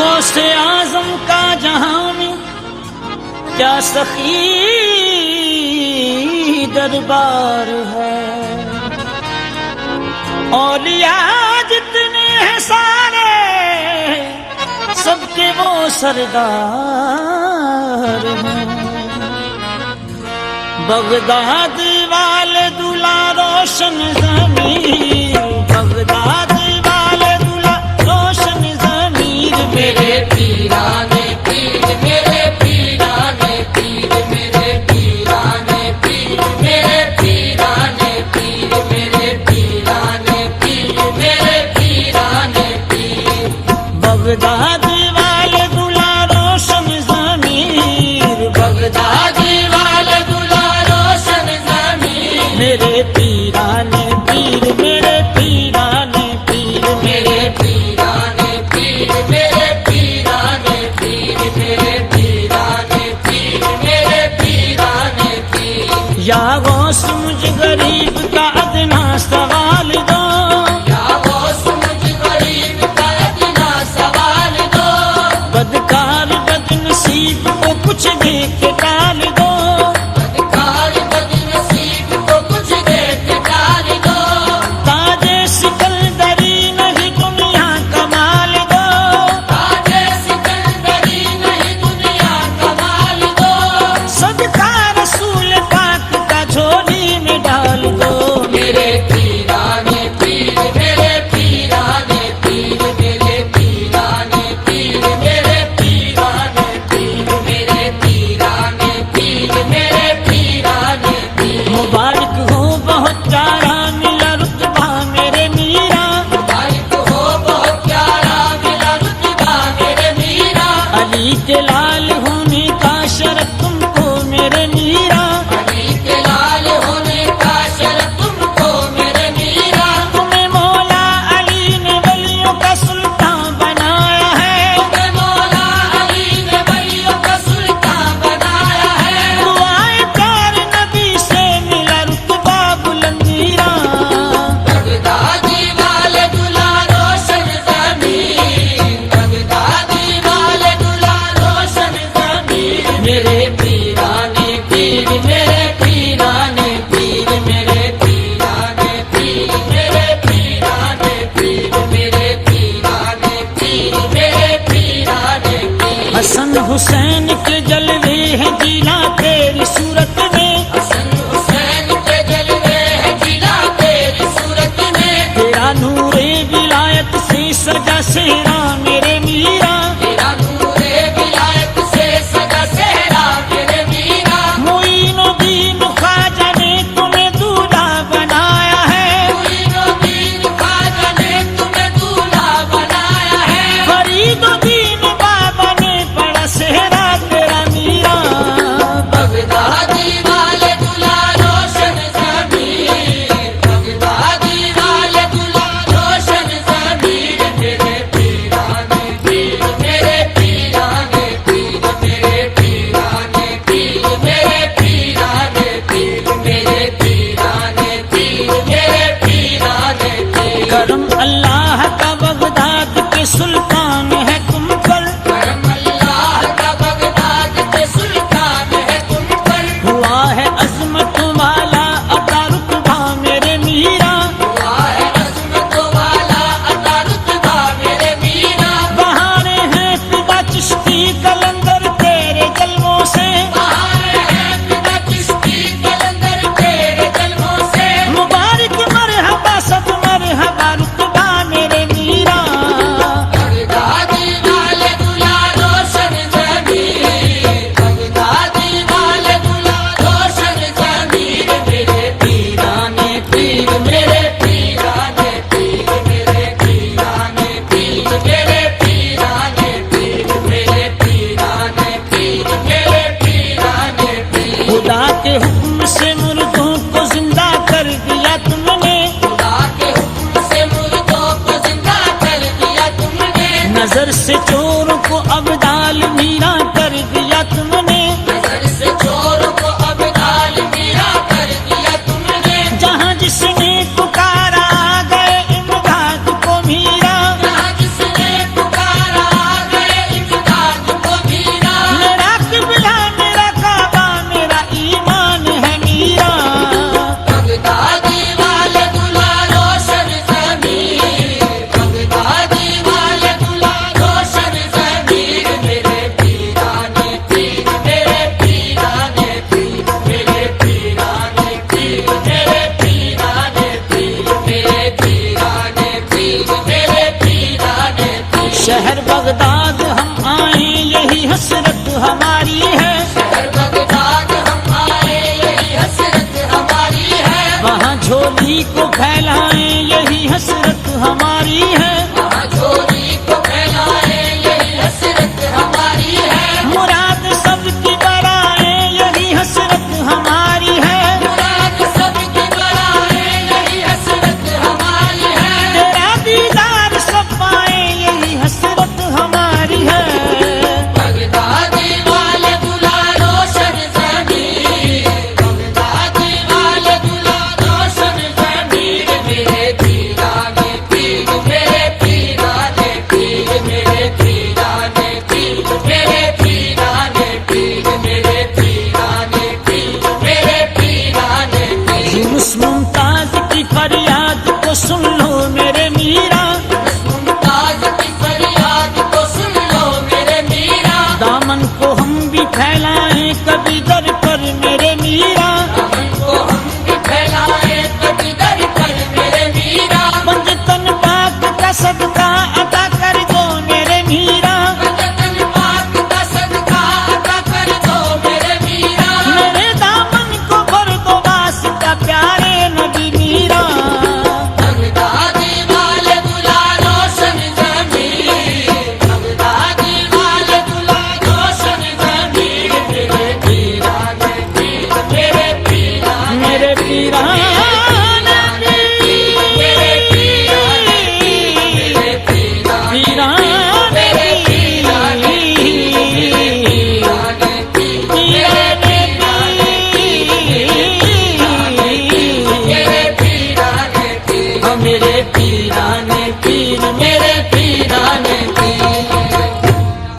गौसे आजम का जहां में क्या सखी दरबार है। औलिया जितने हैं सारे सबके वो सरदार हैं। बगदाद वाले दूल्हा रोशन ज़मीर, बगदाद वाले दूल्हा रोशन ज़मीर। मेरे पीराने पीर, मेरे पीराने पीर, मेरे पीराने पीर, मेरे पीराने पीर, मेरे पीराने पीर, मेरे पीराने पीर। बगदाद वाले दूल्हा रोशन ज़मीर, बगदाद वाले दूल्हा रोशन ज़मीर। मेरे पीराने पीर, मेरे पीराने पीर, मेरे पीराने पीर, मेरे पीराने पीर, मेरे पीराने पीर, मेरे पीराने पीर। या गौस मुझ गरीब का अदना सवाल दो, या गौस मुझ गरीब का इतना सवाल दो। बदकार बदनसीब को कुछ दे के टाल दो। बदकार बदनसीब को कुछ दे के टाल दो। ताजे सिकंदरी नहीं दुनिया कमाल दो। ताजे सिकंदरी नहीं दुनिया कमाल दो। सदका रसूल पाक का झोली में डाल दो। मेरे पीराने पीर, मेरे पीराने पीर, मेरे पीराने पीर, मेरे पीराने पीर, मेरे पीराने पीर, मेरे पीराने पीर। मुबारक हो बहुत प्यारा मिला रुतबा मेरे मीरा। मुबारक हो बहुत प्यारा मिला रुतबा मेरे मीरा। अली के लाल होने का शरफ तुमको मेरे मीरा। अली के लाल होने का शरफ तुमको मेरे मीरा। तुम्हें मौला अली ने वलियों का सुल्तान बनाया है। तुम्हें मौला अली ने वलियों का सुल्तान बनाया है। दुआए प्यार नबी से मिला रुतबा बुलंदीरा। बगदादी वाले दूल्हा रोशन ज़मीर, बगदादी वाले दूल्हा रोशन ज़मीर। मेरे पीराने पीर, मेरे पीराने पीर, मेरे पीराने पीर, मेरे पीराने पीर, मेरे पीराने पीर, मेरे पीराने पीर। हसन हुसैन के जलवे हैं जिला तेरी सूरत में। हसन हुसैन के जलवे हैं जिला तेरी सूरत में। तेरा नूरे विलायत से सजा सेहरा मेरे मीरा। तेरा नूरे विलायत से सजा सेहरा मेरे मीरा। मोइनुद्दीन ख्वाजा ने तुम्हें दूल्हा बनाया है। मोइनुद्दीन ख्वाजा ने तुम्हें दूल्हा बनाया है। फरीदुद्दीन बाबा ने पड़ा सेहरा तेरा मीरा। बगदादी वाले दूल्हा रोशन ज़मीर, बगदादी वाले दूल्हा रोशन ज़मीर। मेरे पीराने पीर, मेरे पीराने पीर, मेरे पीराने पीर, मेरे पीराने पीर, मेरे पीराने पीर, मेरे पीराने पीर। करम अल्लाह का बगदाद के सुल्तान है तुम पर। करम अल्लाह का बगदाद के सुल्तान है तुम पर। हुआ है अजमत वाला अता रुतबा मेरे मीरा। हुआ है अज़मत वाला अता रुतबा मेरे मीरा। बहारे हैं फिदा चिश्ती कलंदर तेरे जलवों से। बहार है पिता चिश्ती कलंदर तेरे जलवों से। मुबारक मरहबा सब मरहबा रुतबा मेरे मीरा। बगदादी वाले दूल्हा रोशन ज़मीर, बगदादी वाले दूल्हा रोशन ज़मीर। मेरे पीराने पीर, मेरे पीराने पीर, मेरे पीराने पीर, मेरे पीराने पीर, मेरे पीराने पीर, मेरे पीराने पीर। खुदा के हुक्म से मुर्दों को जिंदा कर दिया तुमने। खुदा के हुक्म से मुर्दों को जिंदा कर दिया तुमने। नजर से चोरों को अबदाल मीरा कर दिया तुमने। नजर से चोरों को अबदाल मीरा कर दिया तुमने। जहाँ जिसने पुकारा गए इमदाद को मीरा। जहाँ जिसने पुकारा गए बगदाद हम आए यही हसरत हमारी है, शहर बगदाद हम आए यही हसरत हमारी है, वहाँ झोली को फैलाएं यही हसरत